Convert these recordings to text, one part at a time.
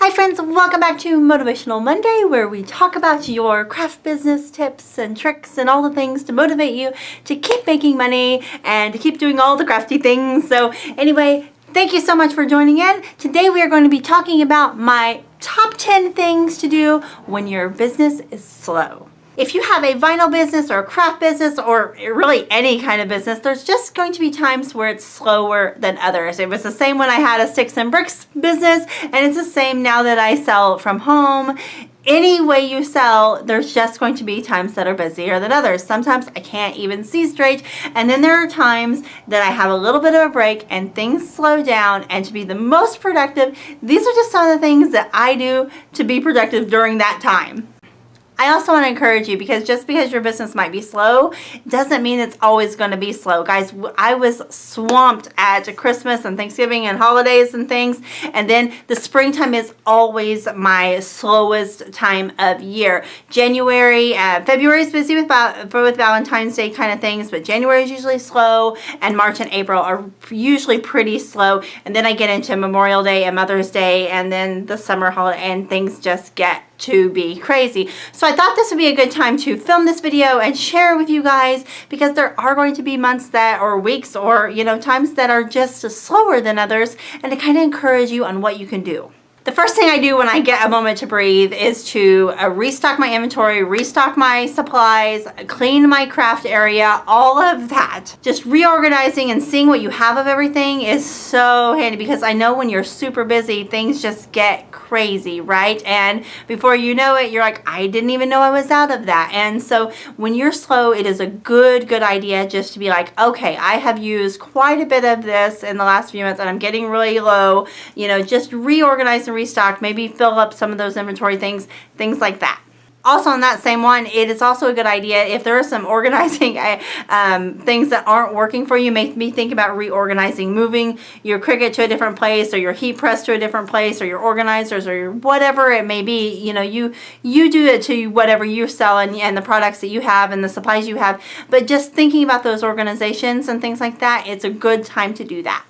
Hi friends, welcome back to Motivational Monday, where we talk about your craft business tips and tricks and all the things to motivate you to keep making money and to keep doing all the crafty things. So anyway, thank you so much for joining in. Today we are going to be talking about my top 10 things to do when your business is slow. If you have a vinyl business or a craft business or really any kind of business, there's just going to be times where it's slower than others. It was the same when I had a sticks and bricks business, and it's the same now that I sell from home. Any way you sell, there's just going to be times that are busier than others. Sometimes I can't even see straight, and then there are times that I have a little bit of a break and things slow down, and to be the most productive, these are just some of the things that I do to be productive during that time. I also want to encourage you, because just because your business might be slow doesn't mean it's always going to be slow. Guys, I was swamped at Christmas and Thanksgiving and holidays and things, and then the springtime is always my slowest time of year. February is busy with Valentine's Day kind of things, but January is usually slow, and March and April are usually pretty slow, and then I get into Memorial Day and Mother's Day, and then the summer holiday, and things just get to be crazy. So I thought this would be a good time to film this video and share with you guys, because there are going to be months that, or weeks, or times that are just slower than others, and to kind of encourage you on what you can do. The first thing I do when I get a moment to breathe is to restock my inventory, restock my supplies, clean my craft area, all of that. Just reorganizing and seeing what you have of everything is so handy, because I know when you're super busy, things just get crazy, right? And before you know it, you're like, I didn't even know I was out of that. And so when you're slow, it is a good idea just to be like, okay, I have used quite a bit of this in the last few months and I'm getting really low, just reorganize and restock, maybe fill up some of those inventory things like that. Also on that same one, it is also a good idea if there are some organizing things that aren't working for you. Make me think about reorganizing, moving your Cricut to a different place, or your heat press to a different place, or your organizers, or your whatever it may be. You do it to whatever you sell and the products that you have and the supplies you have. But just thinking about those organizations and things like that, it's a good time to do that.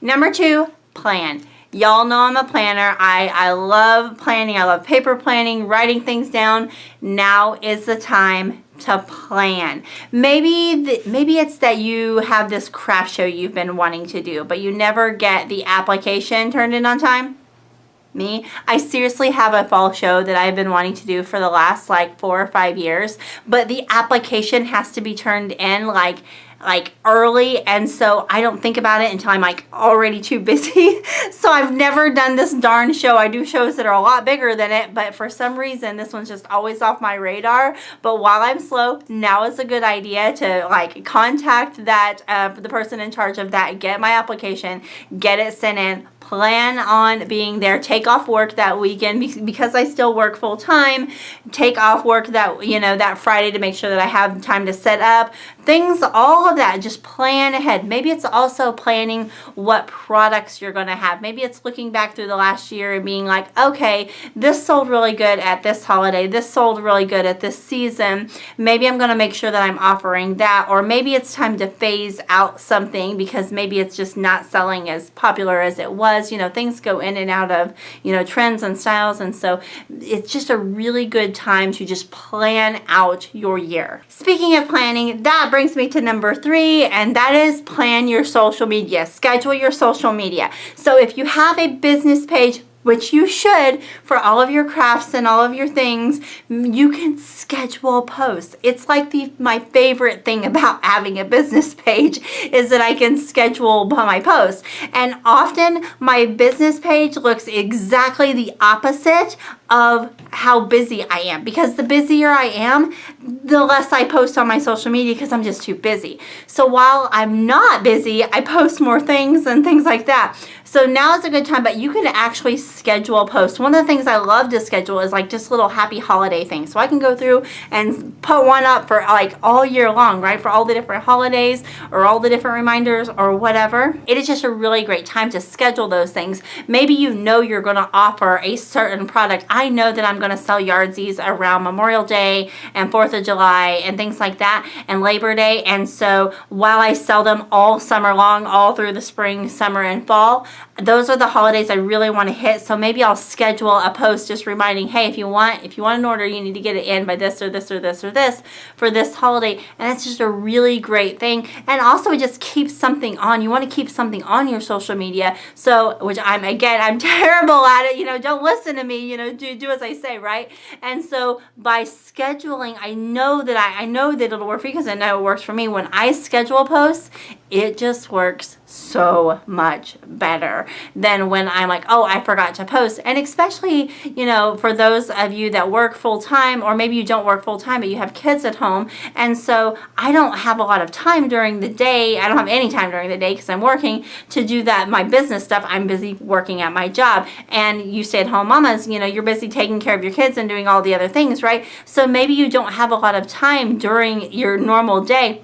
Number 2, plan. Y'all know I'm a planner. I love planning. I love paper planning, writing things down. Now is the time to plan. Maybe it's that you have this craft show you've been wanting to do, but you never get the application turned in on time. Me, I seriously have a fall show that I've been wanting to do for the last 4 or 5 years, but the application has to be turned in like early, and so I don't think about it until I'm already too busy. So I've never done this darn show. I do shows that are a lot bigger than it, but for some reason this one's just always off my radar. But while I'm slow, now is a good idea to contact the person in charge of that, get my application, get it sent in, plan on being there, take off work that weekend because I still work full time, take off work that Friday to make sure that I have time to set up things, all of that. Just plan ahead. Maybe it's also planning what products you're going to have. Maybe it's looking back through the last year and being like, okay, this sold really good at this holiday, this sold really good at this season, maybe I'm going to make sure that I'm offering that. Or maybe it's time to phase out something because maybe it's just not selling as popular as it was. Things go in and out of trends and styles, and so it's just a really good time to just plan out your year. Speaking of planning, that brings me to number 3, and that is plan your social media. Schedule your social media. So if you have a business page, which you should for all of your crafts and all of your things, you can schedule posts. It's my favorite thing about having a business page is that I can schedule my posts. And often my business page looks exactly the opposite of how busy I am, because the busier I am, the less I post on my social media because I'm just too busy. So while I'm not busy, I post more things and things like that. So now is a good time, but you can actually schedule posts. One of the things I love to schedule is just little happy holiday things. So I can go through and put one up for all year long, right? For all the different holidays or all the different reminders or whatever. It is just a really great time to schedule those things. Maybe you're going to offer a certain product. I know that I'm going to sell yardsies around Memorial Day and 4th of July and things like that, and Labor Day. And so while I sell them all summer long, all through the spring, summer, and fall, those are the holidays I really want to hit. So maybe I'll schedule a post just reminding, hey, if you want an order, you need to get it in by this or this or this or this for this holiday. And it's just a really great thing. And also it just keeps something on. You want to keep something on your social media. So, which I'm terrible at it. Don't listen to me, do as I say, right? And so by scheduling, I know that it'll work for you because I know it works for me. When I schedule posts, it just works so much better than when I'm like, oh, I forgot to post. And especially, for those of you that work full time, or maybe you don't work full time, but you have kids at home. And so I don't have a lot of time during the day. I don't have any time during the day because I'm working to do that, my business stuff. I'm busy working at my job. And you stay at home mamas, you're busy taking care of your kids and doing all the other things, right? So maybe you don't have a lot of time during your normal day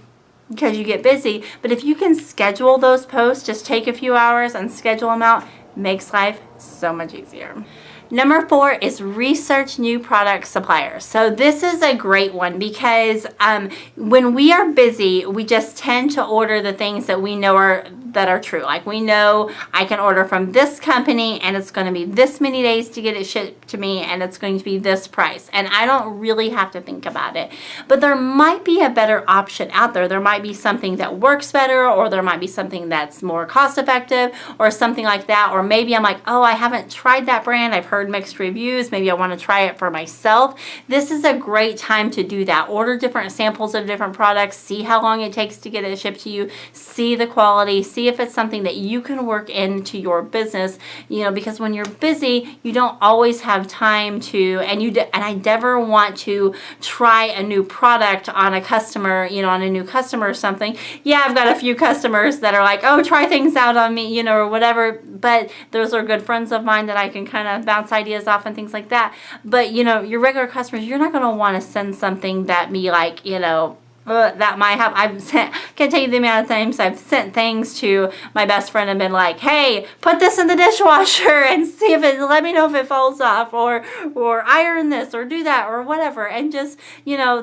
because you get busy. But if you can schedule those posts, just take a few hours and schedule them out, makes life so much easier. Number 4 is research new product suppliers. So this is a great one because when we are busy, we just tend to order the things that we know are true. Like we know I can order from this company and it's going to be this many days to get it shipped to me and it's going to be this price. And I don't really have to think about it. But there might be a better option out there. There might be something that works better, or there might be something that's more cost effective or something like that. Or maybe I'm like, oh, I haven't tried that brand. I've heard mixed reviews. Maybe I want to try it for myself. This is a great time to do that. Order different samples of different products. See how long it takes to get it shipped to you. See the quality. See if it's something that you can work into your business, because when you're busy, you don't always have time to, and I never want to try a new product on a customer, on a new customer or something. Yeah, I've got a few customers that are like, oh, try things out on me, or whatever, but those are good friends of mine that I can kind of bounce ideas off and things like that. But, your regular customers, you're not going to want to send something that be like, that might have, can't tell you the amount of times I've sent things to my best friend and been like, hey, put this in the dishwasher and see if let me know if it falls off, or iron this, or do that, or whatever, and just,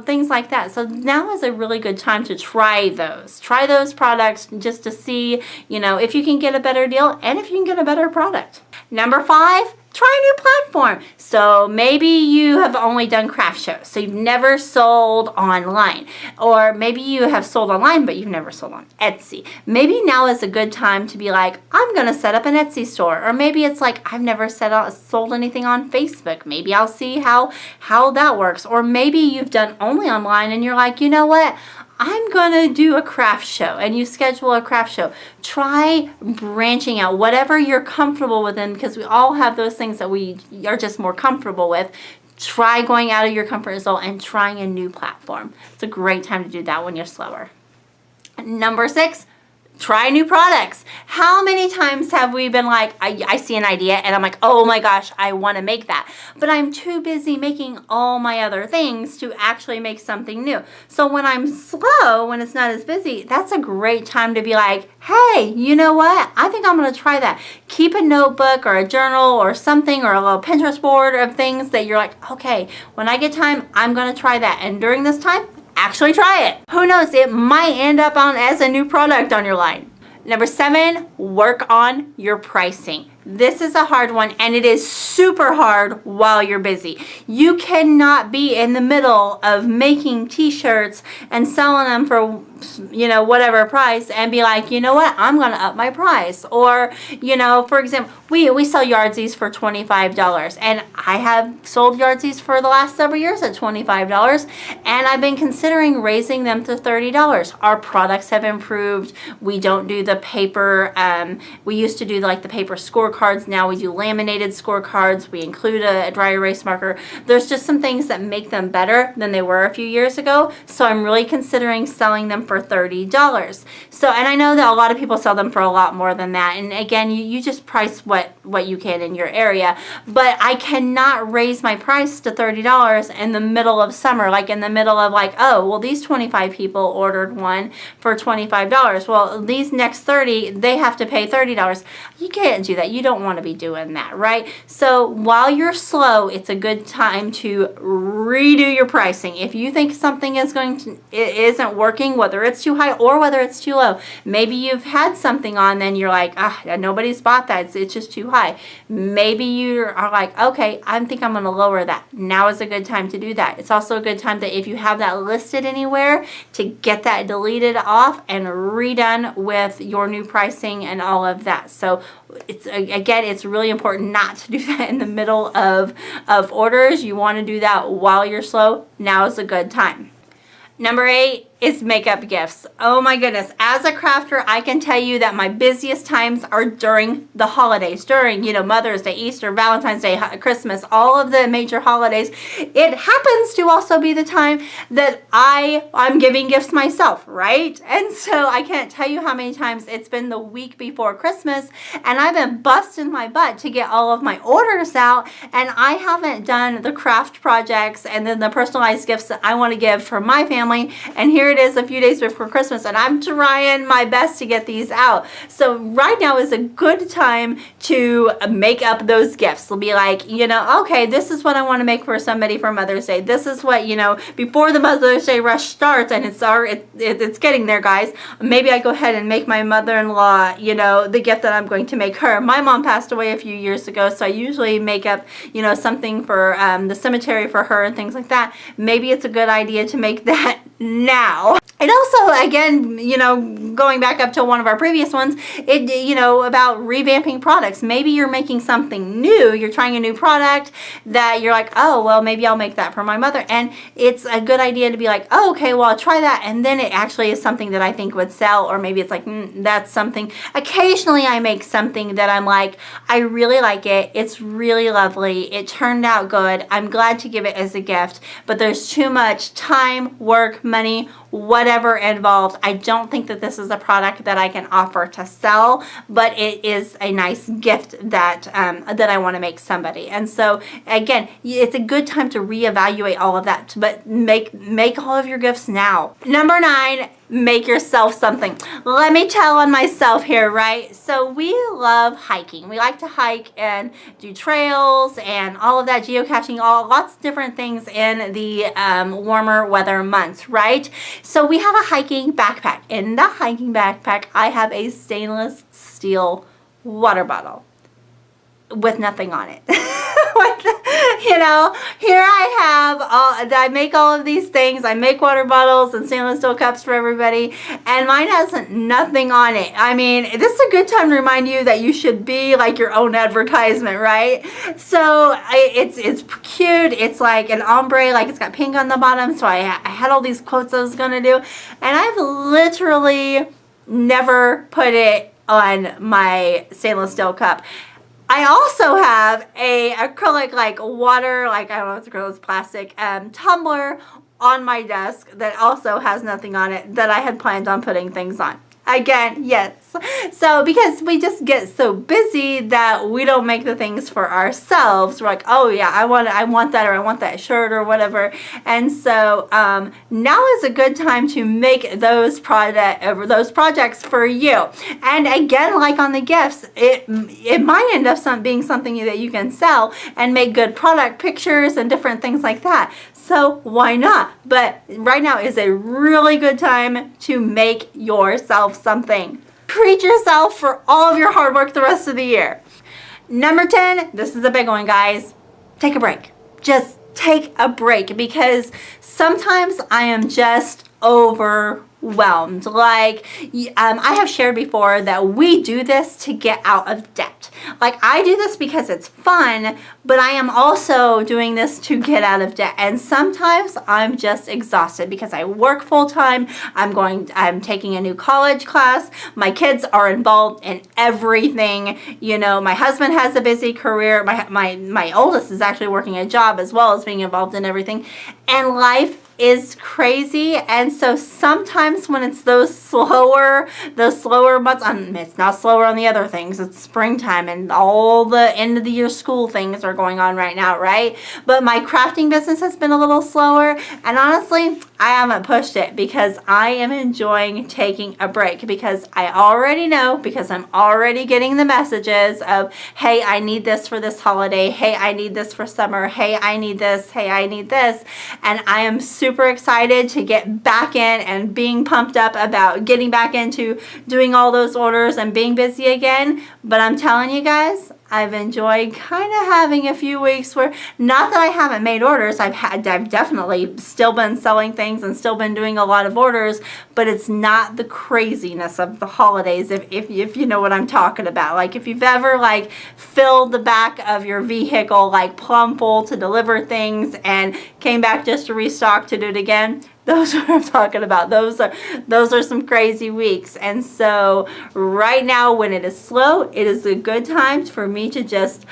things like that. So now is a really good time to try those products just to see, if you can get a better deal and if you can get a better product. Number 5, try a new platform. So maybe you have only done craft shows, so you've never sold online. Or maybe you have sold online, but you've never sold on Etsy. Maybe now is a good time to be like, I'm going to set up an Etsy store. Or maybe it's like, I've never sold anything on Facebook. Maybe I'll see how that works. Or maybe you've done only online and you're like, you know what? I'm going to do a craft show, and you schedule a craft show. Try branching out, whatever you're comfortable with, because we all have those things that we are just more comfortable with. Try going out of your comfort zone and trying a new platform. It's a great time to do that when you're slower. Number 6, try new products. How many times have we been like, I see an idea and I'm like, oh my gosh, I want to make that. But I'm too busy making all my other things to actually make something new. So when I'm slow, when it's not as busy, that's a great time to be like, hey, you know what? I think I'm going to try that. Keep a notebook or a journal or something, or a little Pinterest board of things that you're like, okay, when I get time, I'm going to try that. And during this time, actually try it. Who knows? It might end up as a new product on your line. Number 7, work on your pricing. This is a hard one, and it is super hard while you're busy. You cannot be in the middle of making t-shirts and selling them for, whatever price and be like, you know what, I'm going to up my price. Or, for example, we sell Yardsies for $25, and I have sold Yardsies for the last several years at $25, and I've been considering raising them to $30. Our products have improved. We don't do the paper. We used to do the paper scorecards. Now we do laminated scorecards. We include a dry erase marker. There's just some things that make them better than they were a few years ago. So I'm really considering selling them for $30. So, and I know that a lot of people sell them for a lot more than that. And again, you just price what you can in your area. But I cannot raise my price to $30 in the middle of summer, like in the middle of oh, well, these 25 people ordered one for $25. Well, these next 30, they have to pay $30. You can't do that. You don't want to be doing that, right? So while you're slow, it's a good time to redo your pricing. If you think something isn't working, whether whether it's too high or whether it's too low. Maybe you've had something on, then you're like, nobody's bought that. It's just too high. Maybe you are like, okay, I think I'm going to lower that. Now is a good time to do that. It's also a good time that if you have that listed anywhere, to get that deleted off and redone with your new pricing and all of that. So it's really important not to do that in the middle of orders. You want to do that while you're slow. Now is a good time. Number 8 is makeup gifts. Oh my goodness. As a crafter, I can tell you that my busiest times are during the holidays, during, Mother's Day, Easter, Valentine's Day, Christmas, all of the major holidays. It happens to also be the time that I'm giving gifts myself, right? And so I can't tell you how many times it's been the week before Christmas and I've been busting my butt to get all of my orders out, and I haven't done the craft projects and then the personalized gifts that I want to give for my family. And here it is a few days before Christmas and I'm trying my best to get these out. So right now is a good time to make up those gifts. It'll be like, okay, this is what I want to make for somebody for Mother's Day. This is what, before the Mother's Day rush starts, and it's getting there, guys. Maybe I go ahead and make my mother-in-law, the gift that I'm going to make her. My mom passed away a few years ago, so I usually make up, something for the cemetery for her and things like that. Maybe it's a good idea to make that now. And also, again, going back up to one of our previous ones, about revamping products. Maybe you're making something new. You're trying a new product that you're like, oh, well, maybe I'll make that for my mother. And it's a good idea to be like, oh, okay, well, I'll try that. And then it actually is something that I think would sell. Or maybe it's like, that's something. Occasionally, I make something that I'm like, I really like it. It's really lovely. It turned out good. I'm glad to give it as a gift. But there's too much time, work, money, whatever involved. I don't think that this is a product that I can offer to sell, but it is a nice gift that I want to make somebody. And so again, it's a good time to reevaluate all of that, but make all of your gifts now. Number 9, make yourself something. Let me tell on myself here, right? So we love hiking. We like to hike and do trails and all of that, geocaching, lots of different things in the warmer weather months, right? So we have a hiking backpack. In the hiking backpack, I have a stainless steel water bottle with nothing on it. Here I make all of these things. I make water bottles and stainless steel cups for everybody, and mine has nothing on it. I mean, this is a good time to remind you that you should be like your own advertisement, right? So it's cute. It's like an ombre, like it's got pink on the bottom. So I had all these quotes I was gonna do, and I've literally never put it on my stainless steel cup. I also have a acrylic water, I don't know if it's acrylic, it's plastic, tumbler on my desk that also has nothing on it that I had planned on putting things on. Again, yes. So because we just get so busy that we don't make the things for ourselves. We're like, oh yeah, I want that, or I want that shirt or whatever. And so now is a good time to make those projects for you. And again, like on the gifts, it might end up being something that you can sell and make good product pictures and different things like that. So why not? But right now is a really good time to make yourself something. Treat yourself for all of your hard work the rest of the year. Number 10, this is a big one, guys. Take a break. Just take a break, because sometimes I am just overwhelmed. I have shared before that we do this to get out of debt. I do this because it's fun, but I am also doing this to get out of debt. And sometimes I'm just exhausted because I work full time. I'm taking a new college class. My kids are involved in everything. My husband has a busy career. My oldest is actually working a job as well as being involved in everything. And life is crazy. And so sometimes when it's those slower months, it's not slower on the other things. It's springtime and all the end of the year school things are going on right now, right? But my crafting business has been a little slower, and honestly, I haven't pushed it because I am enjoying taking a break, because I already know, because I'm already getting the messages of, hey, I need this for this holiday. Hey, I need this for summer. Hey, I need this. Hey, I need this. And I am super excited to get back in and being pumped up about getting back into doing all those orders and being busy again. But I'm telling you guys, I've enjoyed kind of having a few weeks where, not that I haven't made orders, I've definitely still been selling things and still been doing a lot of orders, but it's not the craziness of the holidays, if you know what I'm talking about. Like if you've ever like filled the back of your vehicle like plumb full to deliver things and came back just to restock to do it again, those are what I'm talking about. Those are some crazy weeks. And so right now, when it is slow, it is a good time for me to just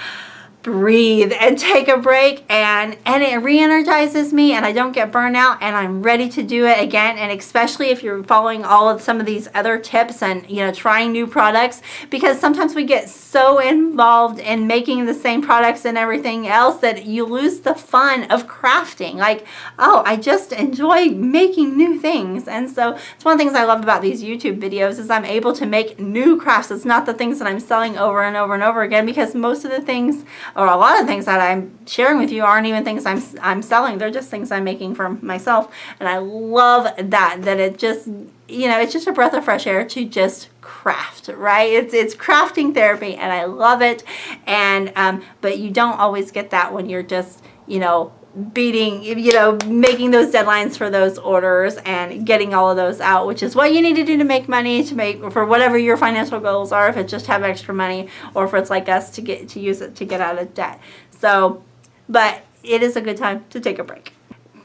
breathe and take a break, and it re-energizes me, and I don't get burnt out, and I'm ready to do it again. And especially if you're following all of some of these other tips and, you know, trying new products, because sometimes we get so involved in making the same products and everything else that you lose the fun of crafting. Like, oh, I just enjoy making new things. And so it's one of the things I love about these YouTube videos is I'm able to make new crafts. It's not the things that I'm selling over and over and over again, because most of the things, or a lot of things that I'm sharing with you, aren't even things I'm selling. They're just things I'm making for myself. And I love that it just, you know, it's just a breath of fresh air to just craft, right? It's crafting therapy, and I love it. And but you don't always get that when you're just, you know, making those deadlines for those orders and getting all of those out, which is what you need to do to make money, for whatever your financial goals are, if it's just have extra money, or if it's like us to use it to get out of debt. So, but it is a good time to take a break.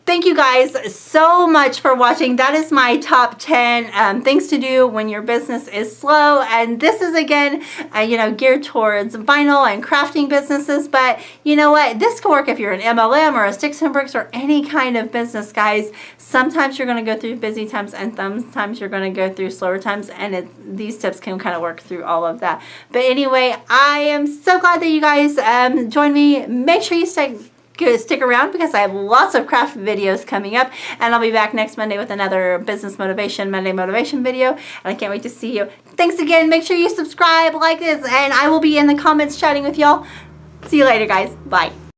Thank you guys so much for watching. That is my top 10 things to do when your business is slow. And this is, again, geared towards vinyl and crafting businesses. But you know what? This can work if you're an MLM or a sticks and bricks or any kind of business, guys. Sometimes you're going to go through busy times, and sometimes you're going to go through slower times. And these tips can kind of work through all of that. But anyway, I am so glad that you guys joined me. Make sure you stick around, because I have lots of craft videos coming up, and I'll be back next Monday with another Business Motivation Monday motivation video, and I can't wait to see you. Thanks again. Make sure you subscribe, like this, and I will be in the comments chatting with y'all. See you later, guys. Bye.